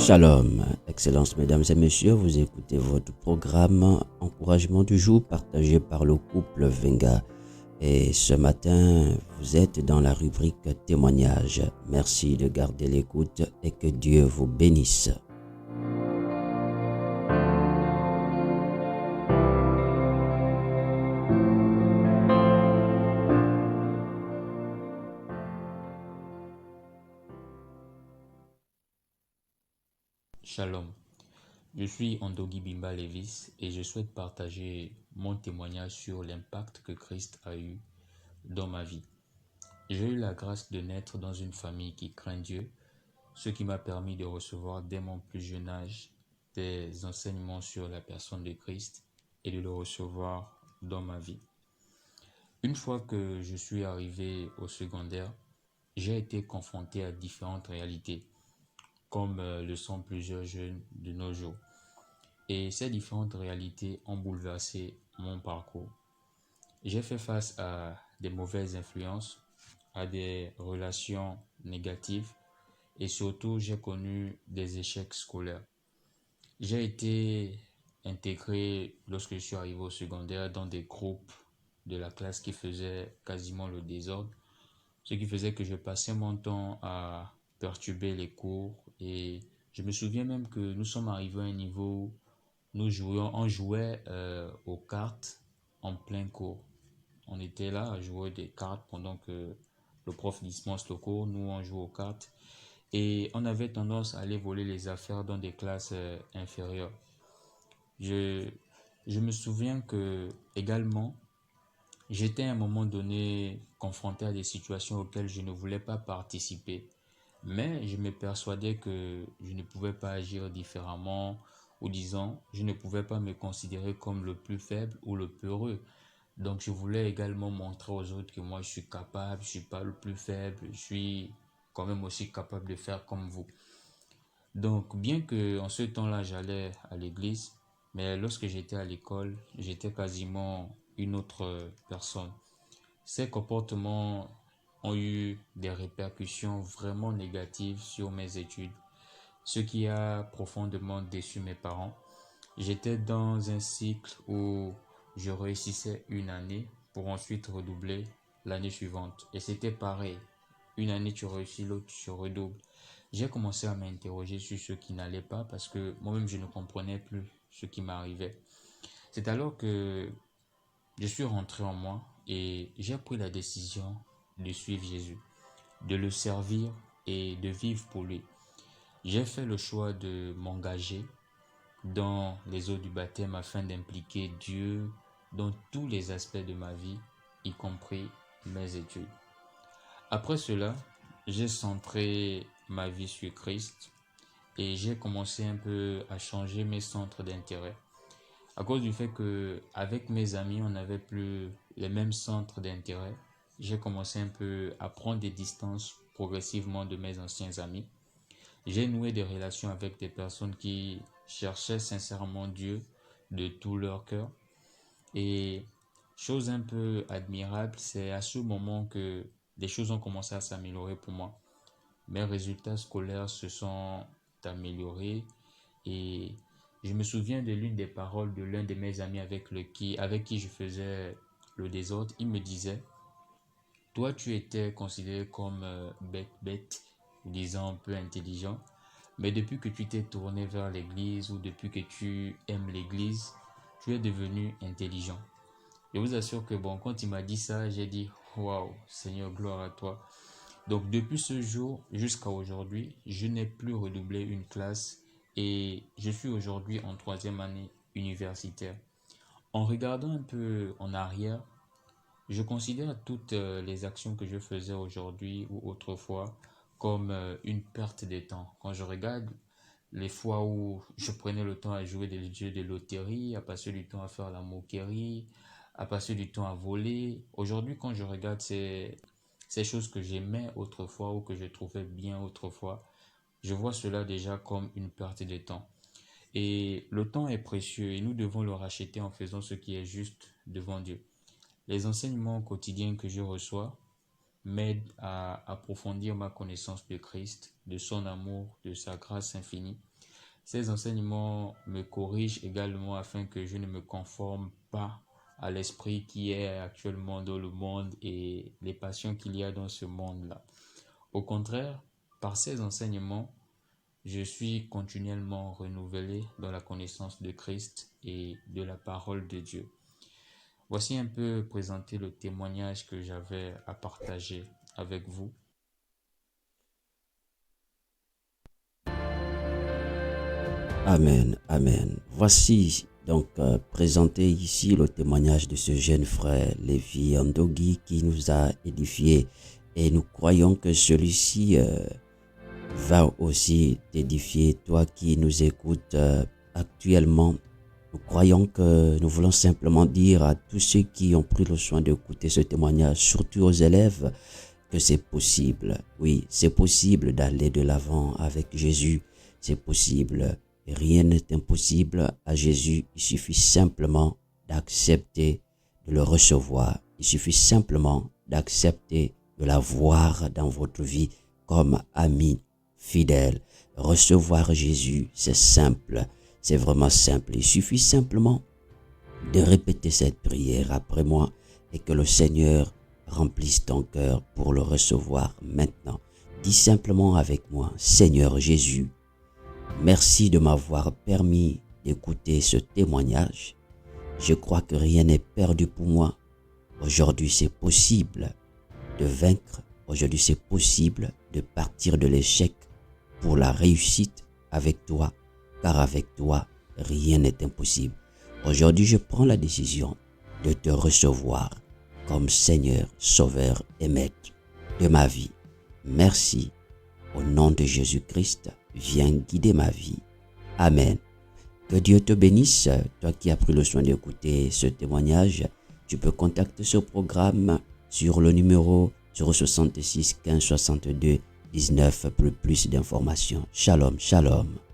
Shalom, Excellences, mesdames et messieurs, vous écoutez votre programme Encouragement du jour partagé par le couple Venga. Et ce matin, vous êtes dans la rubrique témoignage. Merci de garder l'écoute et que Dieu vous bénisse. Shalom, je suis Ondogi Bimba Levis et je souhaite partager mon témoignage sur l'impact que Christ a eu dans ma vie. J'ai eu la grâce de naître dans une famille qui craint Dieu, ce qui m'a permis de recevoir dès mon plus jeune âge des enseignements sur la personne de Christ et de le recevoir dans ma vie. Une fois que je suis arrivé au secondaire, j'ai été confronté à différentes réalités, comme le sont plusieurs jeunes de nos jours. Et ces différentes réalités ont bouleversé mon parcours. J'ai fait face à des mauvaises influences, à des relations négatives et surtout j'ai connu des échecs scolaires. J'ai été intégré lorsque je suis arrivé au secondaire dans des groupes de la classe qui faisaient quasiment le désordre, ce qui faisait que je passais mon temps à perturber les cours et je me souviens même que nous sommes arrivés à un niveau où on jouait aux cartes en plein cours. On était là à jouer des cartes pendant que le prof dispense le cours, nous on joue aux cartes et on avait tendance à aller voler les affaires dans des classes inférieures. Je, je me souviens que également, j'étais à un moment donné confronté à des situations auxquelles je ne voulais pas participer, mais je me persuadais que je ne pouvais pas agir différemment, ou disons, je ne pouvais pas me considérer comme le plus faible ou le peureux. Donc je voulais également montrer aux autres que moi je suis capable, je suis pas le plus faible, je suis quand même aussi capable de faire comme vous. Donc bien que en ce temps-là j'allais à l'église, mais lorsque j'étais à l'école, j'étais quasiment une autre personne. Ces comportements ont eu des répercussions vraiment négatives sur mes études, ce qui a profondément déçu mes parents. J'étais dans un cycle où je réussissais une année pour ensuite redoubler l'année suivante. Et c'était pareil. Une année tu réussis, l'autre tu redoubles. J'ai commencé à m'interroger sur ce qui n'allait pas parce que moi-même je ne comprenais plus ce qui m'arrivait. C'est alors que je suis rentré en moi et j'ai pris la décision de suivre Jésus, de le servir et de vivre pour lui. J'ai fait le choix de m'engager dans les eaux du baptême afin d'impliquer Dieu dans tous les aspects de ma vie, y compris mes études. Après cela, j'ai centré ma vie sur Christ et j'ai commencé un peu à changer mes centres d'intérêt. À cause du fait que avec mes amis, on n'avait plus les mêmes centres d'intérêt, j'ai commencé un peu à prendre des distances progressivement de mes anciens amis. J'ai noué des relations avec des personnes qui cherchaient sincèrement Dieu de tout leur cœur. Et chose un peu admirable, c'est à ce moment que les choses ont commencé à s'améliorer pour moi. Mes résultats scolaires se sont améliorés et je me souviens de l'une des paroles de l'un de mes amis avec qui je faisais le désordre. Il me disait, toi tu étais considéré comme bête, disant peu intelligent, mais depuis que tu t'es tourné vers l'église ou depuis que tu aimes l'église, tu es devenu intelligent. Je vous assure que bon, quand il m'a dit ça, j'ai dit, waouh, Seigneur, gloire à toi. Donc depuis ce jour jusqu'à aujourd'hui, je n'ai plus redoublé une classe et je suis aujourd'hui en troisième année universitaire. En regardant un peu en arrière, je considère toutes les actions que je faisais aujourd'hui ou autrefois comme une perte de temps. Quand je regarde les fois où je prenais le temps à jouer des jeux de loterie, à passer du temps à faire la moquerie, à passer du temps à voler, aujourd'hui quand je regarde ces choses que j'aimais autrefois ou que je trouvais bien autrefois, je vois cela déjà comme une perte de temps. Et le temps est précieux et nous devons le racheter en faisant ce qui est juste devant Dieu. Les enseignements quotidiens que je reçois m'aident à approfondir ma connaissance de Christ, de son amour, de sa grâce infinie. Ces enseignements me corrigent également afin que je ne me conforme pas à l'esprit qui est actuellement dans le monde et les passions qu'il y a dans ce monde-là. Au contraire, par ces enseignements, je suis continuellement renouvelé dans la connaissance de Christ et de la parole de Dieu. Voici un peu présenter le témoignage que j'avais à partager avec vous. Amen, amen. Voici donc présenté ici le témoignage de ce jeune frère Lévi Ndogui qui nous a édifiés et nous croyons que celui-ci va aussi t'édifier, toi qui nous écoutes actuellement. Nous croyons que nous voulons simplement dire à tous ceux qui ont pris le soin d'écouter ce témoignage, surtout aux élèves, que c'est possible. Oui, c'est possible d'aller de l'avant avec Jésus. C'est possible. Rien n'est impossible à Jésus. Il suffit simplement d'accepter de le recevoir. Il suffit simplement d'accepter de l'avoir dans votre vie comme ami fidèle. Recevoir Jésus, c'est simple. C'est vraiment simple. Il suffit simplement de répéter cette prière après moi et que le Seigneur remplisse ton cœur pour le recevoir maintenant. Dis simplement avec moi, Seigneur Jésus, merci de m'avoir permis d'écouter ce témoignage. Je crois que rien n'est perdu pour moi. Aujourd'hui, c'est possible de vaincre. Aujourd'hui, c'est possible de partir de l'échec pour la réussite avec toi, car avec toi, rien n'est impossible. Aujourd'hui, je prends la décision de te recevoir comme Seigneur, Sauveur et Maître de ma vie. Merci. Au nom de Jésus-Christ, viens guider ma vie. Amen. Que Dieu te bénisse. Toi qui as pris le soin d'écouter ce témoignage, tu peux contacter ce programme sur le numéro 066 15 62 19 pour plus d'informations. Shalom, shalom.